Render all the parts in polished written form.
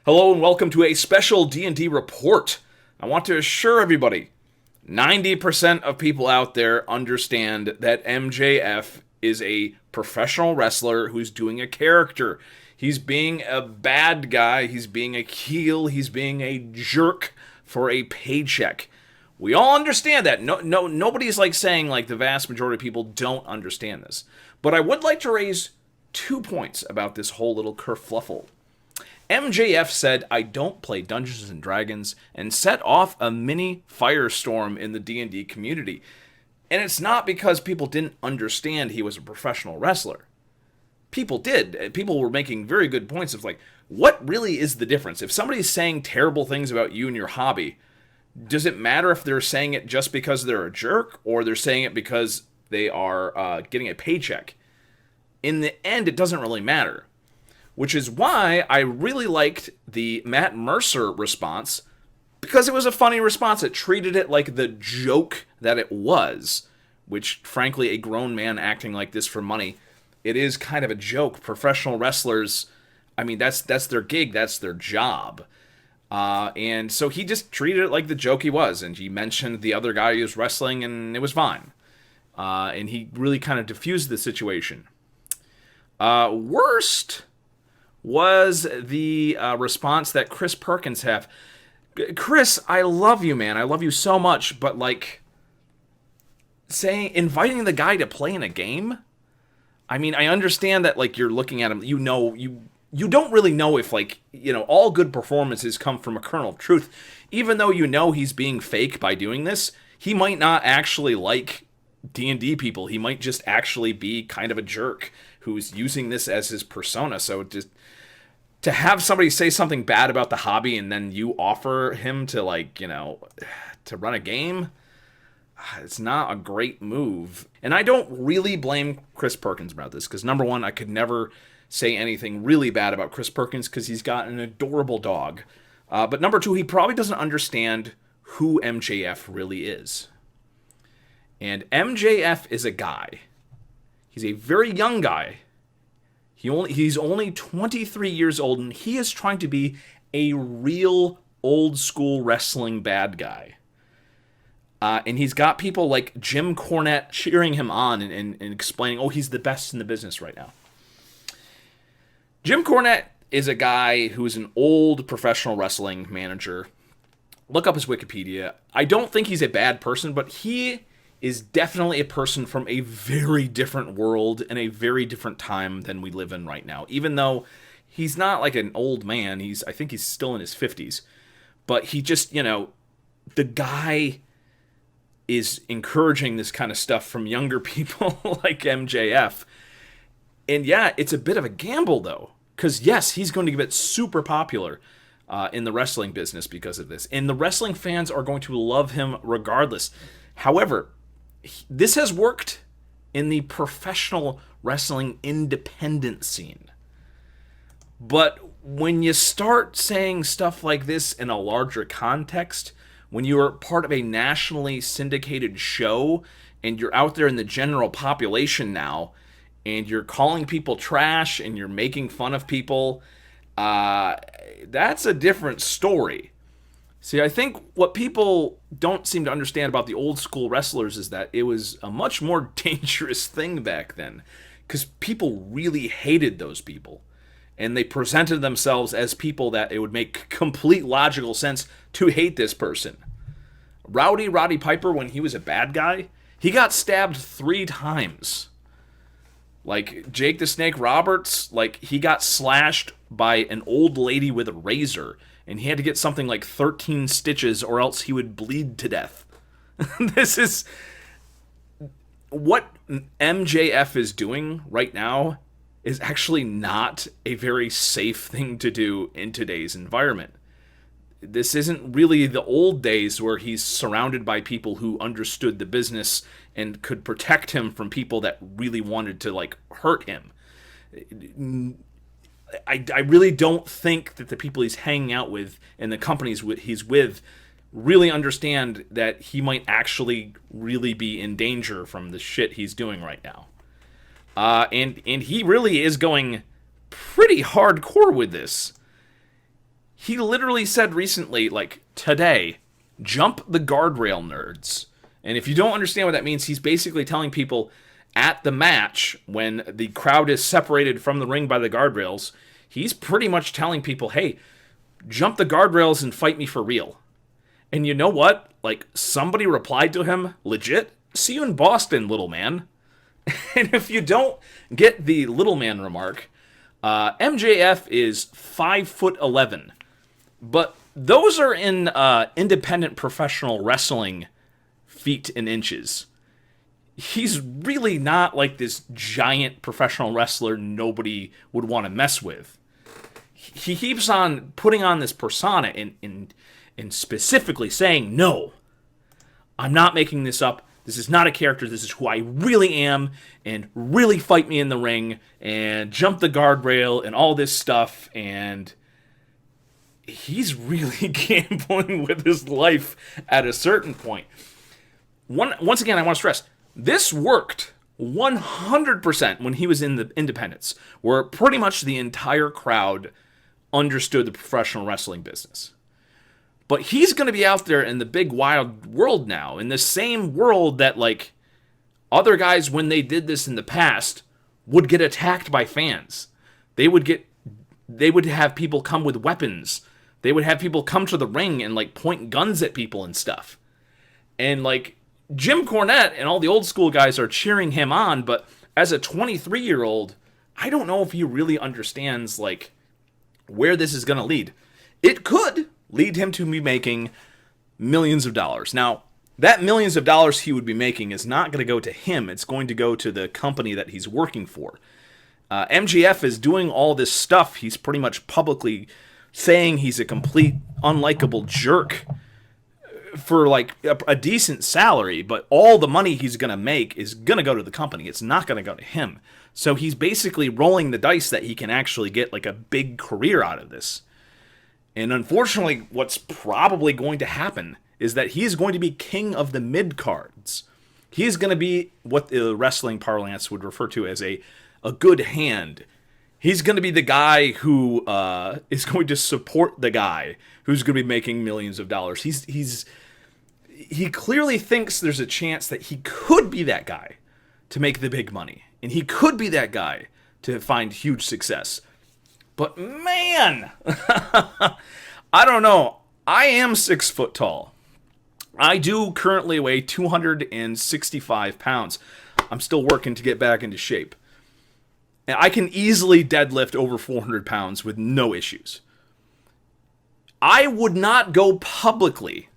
Hello and welcome to a special D&D report. I want to assure everybody, 90% of people out there understand that MJF is a professional wrestler who's doing a character. He's being a bad guy, he's being a heel, he's being a jerk for a paycheck. We all understand that. Nobody's saying the vast majority of people don't understand this. But I would like to raise 2 points about this whole little kerfluffle. MJF said, "I don't play Dungeons & Dragons," and set off a mini firestorm in the D&D community. And it's not because people didn't understand he was a professional wrestler. People did. People were making very good points of what really is the difference? If somebody's saying terrible things about you and your hobby, does it matter if they're saying it just because they're a jerk or they're saying it because they are getting a paycheck? In the end, it doesn't really matter. Which is why I really liked the Matt Mercer response, because it was a funny response. It treated it like the joke that it was, which, frankly, a grown man acting like this for money, it is kind of a joke. Professional wrestlers, I mean, that's their gig, that's their job. And so he just treated it like the joke he was, and he mentioned the other guy he was wrestling, and it was fine. And he really kind of diffused the situation. Worst was the response that Chris Perkins have. Chris, I love you, man. I love you so much, but inviting the guy to play in a game? I mean, I understand that you're looking at him, you don't really know if all good performances come from a kernel of truth. Even though he's being fake by doing this, he might not actually like D&D people. He might just actually be kind of a jerk who's using this as his persona. So just to have somebody say something bad about the hobby and then you offer him to to run a game, it's not a great move. And I don't really blame Chris Perkins about this, because number one, I could never say anything really bad about Chris Perkins because he's got an adorable dog. But number two, he probably doesn't understand who MJF really is. And MJF is a guy. He's a very young guy. He's only 23 years old, and he is trying to be a real old school wrestling bad guy. And he's got people like Jim Cornette cheering him on and explaining, oh, he's the best in the business right now. Jim Cornette is a guy who is an old professional wrestling manager. Look up his Wikipedia. I don't think he's a bad person, but he is definitely a person from a very different world and a very different time than we live in right now. Even though he's not an old man, I think he's still in his 50s. But he just, the guy is encouraging this kind of stuff from younger people like MJF. And yeah, it's a bit of a gamble though. Because yes, he's going to get super popular in the wrestling business because of this. And the wrestling fans are going to love him regardless. However, this has worked in the professional wrestling independent scene. But when you start saying stuff like this in a larger context, when you are part of a nationally syndicated show and you're out there in the general population now, and you're calling people trash and you're making fun of people, that's a different story. See, I think what people don't seem to understand about the old school wrestlers is that it was a much more dangerous thing back then, because people really hated those people. And they presented themselves as people that it would make complete logical sense to hate this person. Roddy Piper, when he was a bad guy, he got stabbed 3 times. Jake the Snake Roberts, he got slashed by an old lady with a razor, and he had to get something like 13 stitches or else he would bleed to death. This is what MJF is doing right now is actually not a very safe thing to do in today's environment. This isn't really the old days where he's surrounded by people who understood the business and could protect him from people that really wanted to hurt him. I really don't think that the people he's hanging out with and the companies he's with really understand that he might actually really be in danger from the shit he's doing right now. And he really is going pretty hardcore with this. He literally said recently, like, today, jump the guardrail, nerds. And if you don't understand what that means, he's basically telling people at the match, when the crowd is separated from the ring by the guardrails, he's pretty much telling people, hey, jump the guardrails and fight me for real. And you know what? Like, somebody replied to him, legit, see you in Boston, little man. And if you don't get the little man remark, MJF is 5'11", but those are in independent professional wrestling feet and inches. He's really not like this giant professional wrestler nobody would want to mess with. He keeps on putting on this persona and specifically saying, no, I'm not making this up. This is not a character. This is who I really am, and really fight me in the ring, and jump the guardrail, and all this stuff, and he's really gambling with his life at a certain point. Once again, I want to stress, this worked 100% when he was in the independents, where pretty much the entire crowd understood the professional wrestling business. But he's going to be out there in the big wild world now, in the same world that, like, other guys, when they did this in the past, would get attacked by fans. They would have people come with weapons. They would have people come to the ring and, like, point guns at people and stuff. And, like, Jim Cornette and all the old school guys are cheering him on, but as a 23-year-old, I don't know if he really understands, like, where this is going to lead. It could lead him to be making millions of dollars. Now, that millions of dollars he would be making is not going to go to him. It's going to go to the company that he's working for. MJF is doing all this stuff. He's pretty much publicly saying he's a complete unlikable jerk for like a decent salary, but all the money he's going to make is going to go to the company. It's not going to go to him. So he's basically rolling the dice that he can actually get like a big career out of this. And unfortunately, what's probably going to happen is that he's going to be king of the mid-cards. He's going to be what the wrestling parlance would refer to as a good hand. He's going to be the guy who is going to support the guy who's going to be making millions of dollars. He clearly thinks there's a chance that he could be that guy to make the big money. And he could be that guy to find huge success. But man, I don't know. I am 6 foot tall. I do currently weigh 265 pounds. I'm still working to get back into shape. And I can easily deadlift over 400 pounds with no issues. I would not go publicly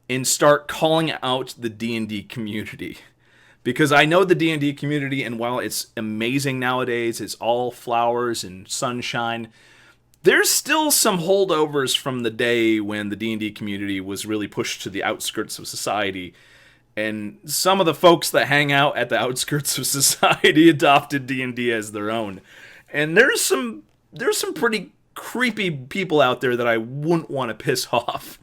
and start calling out the D&D community. Because I know the D&D community, and while it's amazing nowadays, it's all flowers and sunshine, there's still some holdovers from the day when the D&D community was really pushed to the outskirts of society. And some of the folks that hang out at the outskirts of society adopted D&D as their own. And there's some pretty creepy people out there that I wouldn't want to piss off.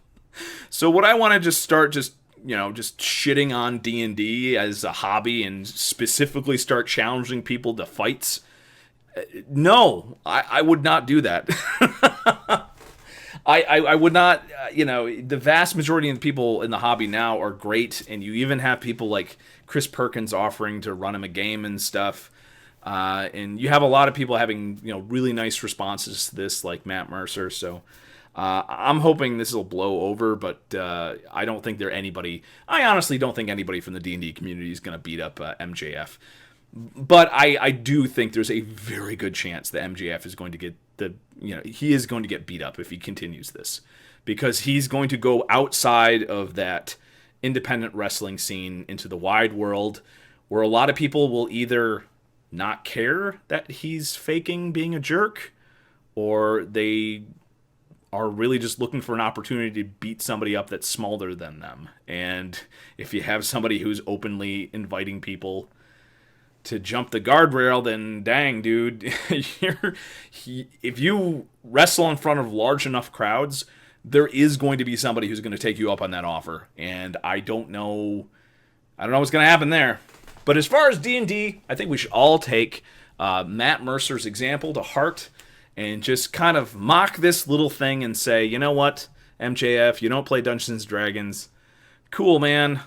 So what I want to just start just shitting on D&D as a hobby and specifically start challenging people to fights. No, I would not do that. I would not, the vast majority of the people in the hobby now are great, and you even have people like Chris Perkins offering to run him a game and stuff. And you have a lot of people having, really nice responses to this, like Matt Mercer, so... I'm hoping this will blow over, but I don't think I honestly don't think anybody from the D&D community is going to beat up MJF. But I do think there's a very good chance that MJF is going to get he is going to get beat up if he continues this. Because he's going to go outside of that independent wrestling scene into the wide world, where a lot of people will either not care that he's faking being a jerk, or they are really just looking for an opportunity to beat somebody up that's smaller than them. And if you have somebody who's openly inviting people to jump the guardrail, then dang, dude, if you wrestle in front of large enough crowds, there is going to be somebody who's going to take you up on that offer. And I don't know what's going to happen there. But as far as D&D, I think we should all take Matt Mercer's example to heart and just kind of mock this little thing and say, you know what, MJF, you don't play Dungeons and Dragons. Cool, man.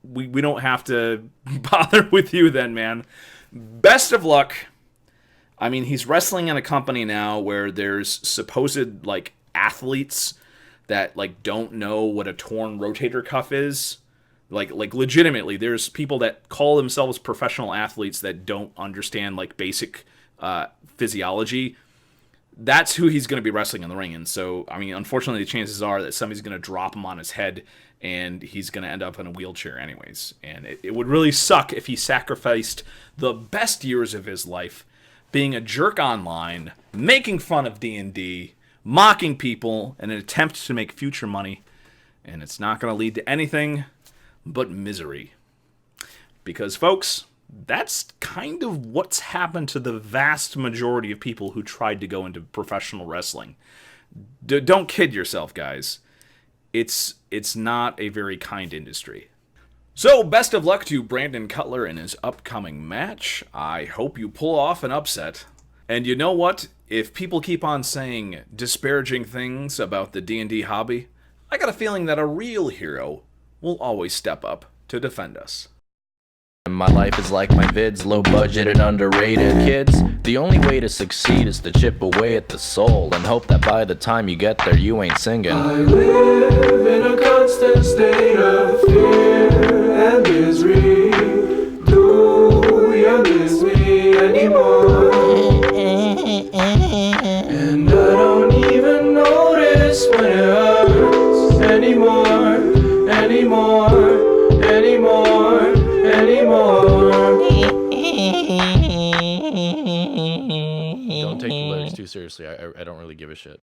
We don't have to bother with you then, man. Best of luck. I mean, he's wrestling in a company now where there's supposed, like, athletes that, like, don't know what a torn rotator cuff is. Like legitimately, there's people that call themselves professional athletes that don't understand, like, basic physiology. That's who he's going to be wrestling in the ring. And so, I mean, unfortunately, the chances are that somebody's going to drop him on his head and he's going to end up in a wheelchair anyways. And it would really suck if he sacrificed the best years of his life being a jerk online, making fun of D&D, mocking people in an attempt to make future money. And it's not going to lead to anything but misery. Because, folks, that's kind of what's happened to the vast majority of people who tried to go into professional wrestling. Don't kid yourself, guys. It's not a very kind industry. So, best of luck to Brandon Cutler in his upcoming match. I hope you pull off an upset. And you know what? If people keep on saying disparaging things about the D&D hobby, I got a feeling that a real hero will always step up to defend us. My life is like my vids, low budget and underrated. Kids, the only way to succeed is to chip away at the soul and hope that by the time you get there you ain't singing. I live in a constant state of fear and misery. Do you miss me anymore? And I don't even notice when it hurts anymore, anymore, anymore, anymore. Don't take the lyrics too seriously. I don't really give a shit.